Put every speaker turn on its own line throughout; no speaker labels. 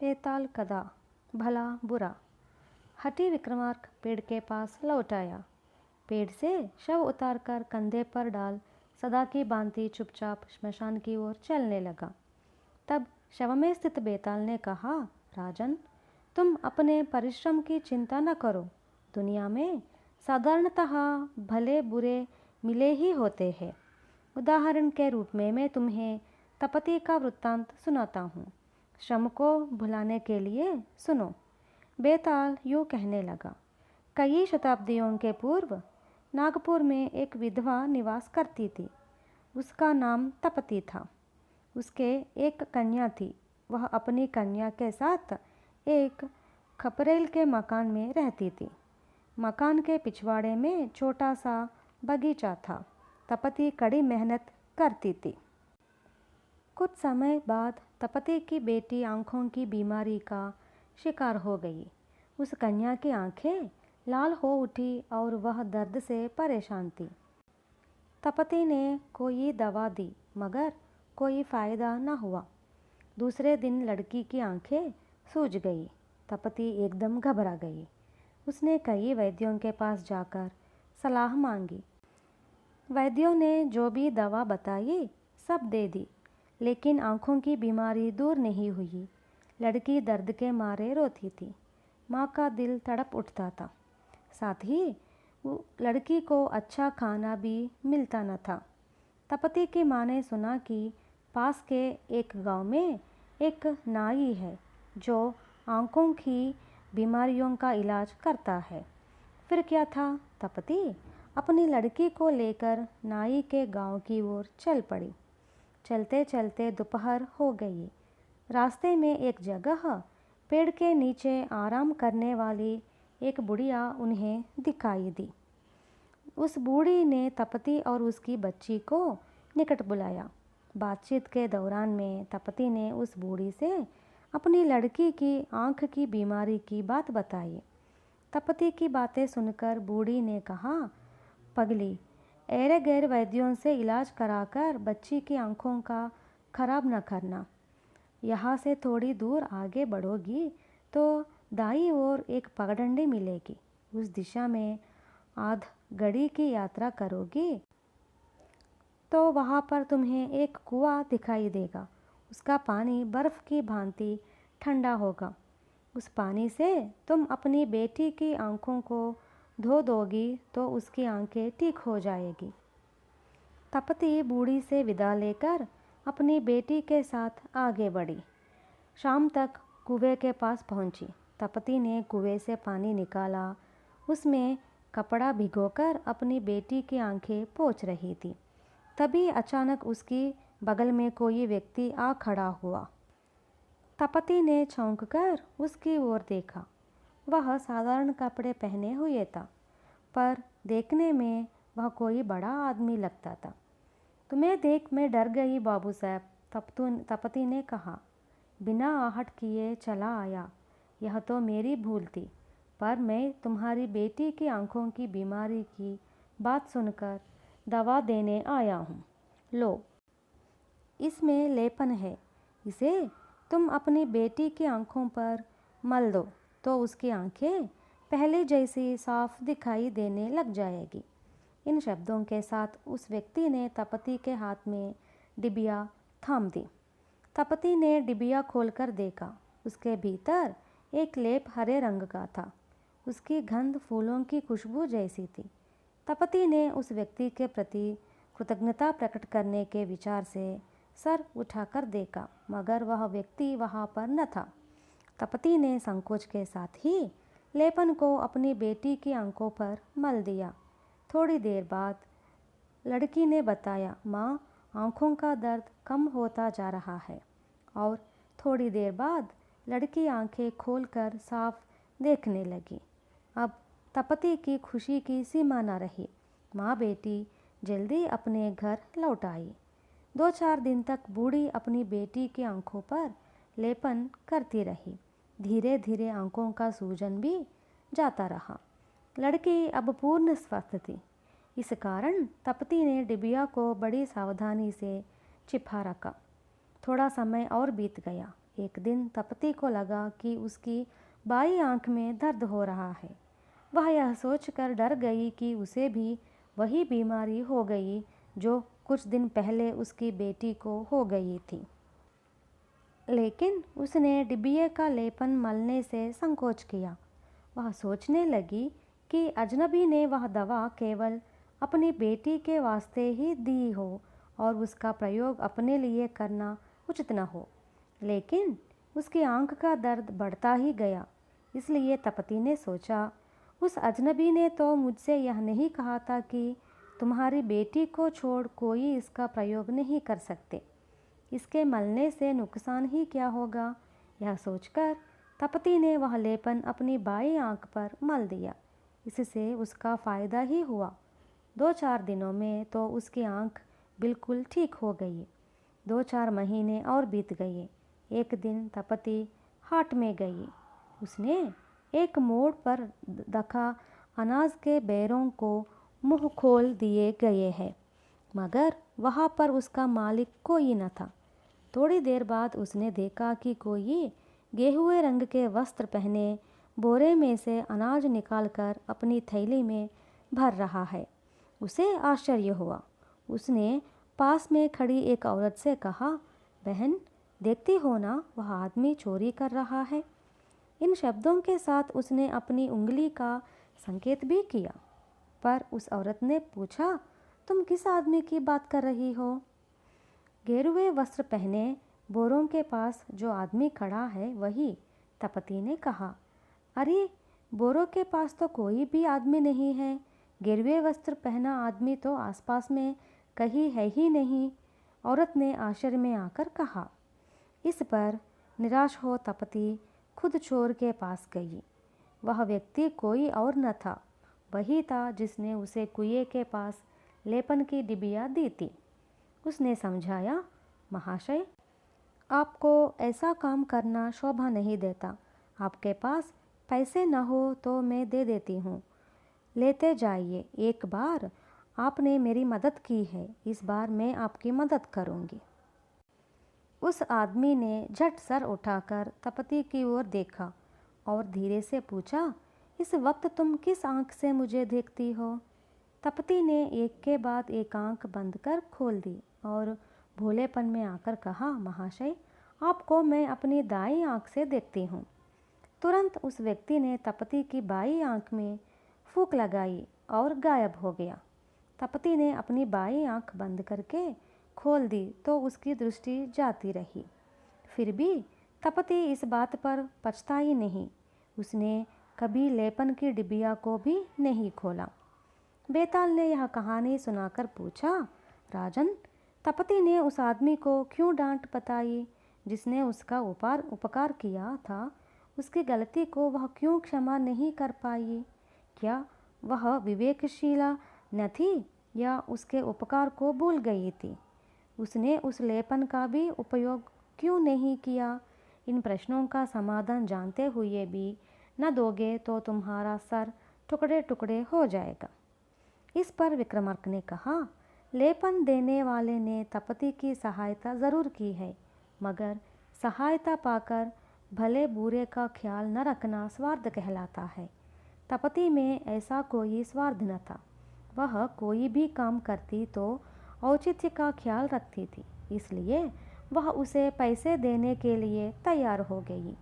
बेताल कदा भला बुरा। हठी विक्रमार्क पेड़ के पास लौट आया। पेड़ से शव उतारकर कंधे पर डाल सदा की भांति चुपचाप श्मशान की ओर चलने लगा। तब शव में स्थित बेताल ने कहा, राजन, तुम अपने परिश्रम की चिंता न करो। दुनिया में साधारणतः भले बुरे मिले ही होते हैं। उदाहरण के रूप में मैं तुम्हें तपति का वृत्तांत सुनाता हूँ। श्रम को भुलाने के लिए सुनो। बेताल यूँ कहने लगा, कई शताब्दियों के पूर्व नागपुर में एक विधवा निवास करती थी। उसका नाम तपति था। उसके एक कन्या थी। वह अपनी कन्या के साथ एक खपरेल के मकान में रहती थी। मकान के पिछवाड़े में छोटा सा बगीचा था। तपति कड़ी मेहनत करती थी। कुछ समय बाद तपति की बेटी आँखों की बीमारी का शिकार हो गई। उस कन्या की आँखें लाल हो उठी और वह दर्द से परेशान थी। तपति ने कोई दवा दी मगर कोई फ़ायदा न हुआ। दूसरे दिन लड़की की आँखें सूज गई। तपति एकदम घबरा गई। उसने कई वैद्यों के पास जाकर सलाह मांगी। वैद्यों ने जो भी दवा बताई सब दे दी, लेकिन आँखों की बीमारी दूर नहीं हुई। लड़की दर्द के मारे रोती थी। माँ का दिल तड़प उठता था। साथ ही लड़की को अच्छा खाना भी मिलता न था। तपति की माँ ने सुना कि पास के एक गांव में एक नाई है जो आँखों की बीमारियों का इलाज करता है। फिर क्या था, तपति अपनी लड़की को लेकर नाई के गांव की ओर चल पड़ी। चलते चलते दोपहर हो गई। रास्ते में एक जगह पेड़ के नीचे आराम करने वाली एक बुढ़िया उन्हें दिखाई दी। उस बूढ़ी ने तपति और उसकी बच्ची को निकट बुलाया। बातचीत के दौरान में तपति ने उस बूढ़ी से अपनी लड़की की आँख की बीमारी की बात बताई। तपति की बातें सुनकर बूढ़ी ने कहा, पगली, ऐरे गैर वैद्यों से इलाज कराकर बच्ची की आँखों का खराब न करना। यहाँ से थोड़ी दूर आगे बढ़ोगी तो दाईं ओर एक पगडंडी मिलेगी। उस दिशा में आध घड़ी की यात्रा करोगी तो वहाँ पर तुम्हें एक कुआं दिखाई देगा। उसका पानी बर्फ़ की भांति ठंडा होगा। उस पानी से तुम अपनी बेटी की आँखों को धो दोगी तो उसकी आँखें ठीक हो जाएगी। तपति बूढ़ी से विदा लेकर अपनी बेटी के साथ आगे बढ़ी। शाम तक कुएं के पास पहुंची। तपति ने कुएं से पानी निकाला। उसमें कपड़ा भिगोकर अपनी बेटी की आंखें पोंछ रही थी। तभी अचानक उसकी बगल में कोई व्यक्ति आ खड़ा हुआ। तपति ने चौंककर उसकी ओर देखा। वह साधारण कपड़े पहने हुए था, पर देखने में वह कोई बड़ा आदमी लगता था। तुम्हें देख मैं डर गई बाबू साहब, तपति ने कहा। बिना आहट किए चला आया। यह तो मेरी भूल थी, पर मैं तुम्हारी बेटी की आंखों की बीमारी की बात सुनकर दवा देने आया हूँ। लो, इसमें लेपन है। इसे तुम अपनी बेटी की आंखों पर मल दो तो उसकी आंखें पहले जैसी साफ दिखाई देने लग जाएगी। इन शब्दों के साथ उस व्यक्ति ने तपति के हाथ में डिबिया थाम दी। तपति ने डिबिया खोलकर देखा। उसके भीतर एक लेप हरे रंग का था। उसकी गंध फूलों की खुशबू जैसी थी। तपति ने उस व्यक्ति के प्रति कृतज्ञता प्रकट करने के विचार से सर उठाकर देखा, मगर वह व्यक्ति वहाँ पर न था। तपति ने संकोच के साथ ही लेपन को अपनी बेटी की आंखों पर मल दिया। थोड़ी देर बाद लड़की ने बताया, माँ, आँखों का दर्द कम होता जा रहा है। और थोड़ी देर बाद लड़की आंखें खोलकर साफ देखने लगी। अब तपति की खुशी की सीमा न रही। माँ बेटी जल्दी अपने घर लौट आई। 2-4 दिन तक बूढ़ी अपनी बेटी की आंखों पर लेपन करती रही। धीरे धीरे आंखों का सूजन भी जाता रहा। लड़की अब पूर्ण स्वस्थ थी। इस कारण तपति ने डिबिया को बड़ी सावधानी से छिपा रखा। थोड़ा समय और बीत गया। एक दिन तपती को लगा कि उसकी बाई आंख में दर्द हो रहा है। वह यह सोचकर डर गई कि उसे भी वही बीमारी हो गई जो कुछ दिन पहले उसकी बेटी को हो गई थी। लेकिन उसने डिबिये का लेपन मलने से संकोच किया। वह सोचने लगी कि अजनबी ने वह दवा केवल अपनी बेटी के वास्ते ही दी हो और उसका प्रयोग अपने लिए करना उचित न हो। लेकिन उसकी आंख का दर्द बढ़ता ही गया। इसलिए तपती ने सोचा, उस अजनबी ने तो मुझसे यह नहीं कहा था कि तुम्हारी बेटी को छोड़ कोई इसका प्रयोग नहीं कर सकते। इसके मलने से नुकसान ही क्या होगा। यह सोचकर तपती ने वह लेपन अपनी बाई आंख पर मल दिया। इससे उसका फ़ायदा ही हुआ। 2-4 दिनों में तो उसकी आंख बिल्कुल ठीक हो गई। 2-4 महीने और बीत गए। एक दिन तपती हाट में गई। उसने एक मोड़ पर दखा अनाज के बैरों को मुंह खोल दिए गए हैं, मगर वहाँ पर उसका मालिक कोई न था। थोड़ी देर बाद उसने देखा कि कोई गेहुए रंग के वस्त्र पहने बोरे में से अनाज निकालकर अपनी थैली में भर रहा है। उसे आश्चर्य हुआ। उसने पास में खड़ी एक औरत से कहा, बहन, देखती हो ना, वह आदमी चोरी कर रहा है। इन शब्दों के साथ उसने अपनी उंगली का संकेत भी किया। पर उस औरत ने पूछा, तुम किस आदमी की बात कर रही हो? गेरुए वस्त्र पहने बोरों के पास जो आदमी खड़ा है वही, तपती ने कहा। अरे, बोरों के पास तो कोई भी आदमी नहीं है। गेरुए वस्त्र पहना आदमी तो आसपास में कहीं है ही नहीं, औरत ने आश्चर्य में आकर कहा। इस पर निराश हो तपती खुद चोर के पास गई। वह व्यक्ति कोई और न था, वही था जिसने उसे कुएं के पास लेपन की डिबिया दी थी। उसने समझाया, महाशय, आपको ऐसा काम करना शोभा नहीं देता। आपके पास पैसे न हो तो मैं दे देती हूँ, लेते जाइए। एक बार आपने मेरी मदद की है, इस बार मैं आपकी मदद करूँगी। उस आदमी ने झट सर उठाकर तपती की ओर देखा और धीरे से पूछा, इस वक्त तुम किस आंख से मुझे देखती हो? तपती ने एक के बाद एक आंख बंद कर खोल दी और भोलेपन में आकर कहा, महाशय, आपको मैं अपनी दाईं आंख से देखती हूँ। तुरंत उस व्यक्ति ने तपती की बाईं आंख में फूंक लगाई और गायब हो गया। तपती ने अपनी बाईं आंख बंद करके खोल दी तो उसकी दृष्टि जाती रही। फिर भी तपती इस बात पर पछताई नहीं। उसने कभी लेपन की डिबिया को भी नहीं खोला। बेताल ने यह कहानी सुनाकर पूछा, राजन, तपती ने उस आदमी को क्यों डांट बताई जिसने उसका उपकार किया था? उसकी गलती को वह क्यों क्षमा नहीं कर पाई? क्या वह विवेकशीला न थी या उसके उपकार को भूल गई थी? उसने उस लेपन का भी उपयोग क्यों नहीं किया? इन प्रश्नों का समाधान जानते हुए भी न दोगे तो तुम्हारा सर टुकड़े टुकड़े हो जाएगा। इस पर विक्रमार्क ने कहा, लेपन देने वाले ने तपती की सहायता ज़रूर की है, मगर सहायता पाकर भले बुरे का ख्याल न रखना स्वार्थ कहलाता है। तपती में ऐसा कोई स्वार्थ न था। वह कोई भी काम करती तो औचित्य का ख्याल रखती थी, इसलिए वह उसे पैसे देने के लिए तैयार हो गई।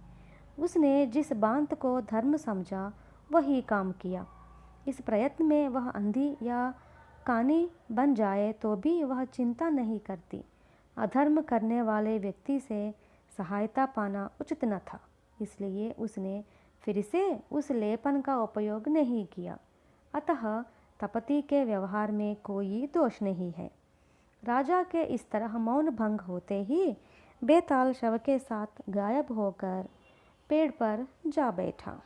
उसने जिस बात को धर्म समझा वही काम किया। इस प्रयत्न में वह अंधी या कानी बन जाए तो भी वह चिंता नहीं करती। अधर्म करने वाले व्यक्ति से सहायता पाना उचित न था, इसलिए उसने फिर से उस लेपन का उपयोग नहीं किया। अतः तपती के व्यवहार में कोई दोष नहीं है। राजा के इस तरह मौन भंग होते ही बेताल शव के साथ गायब होकर पेड़ पर जा बैठा।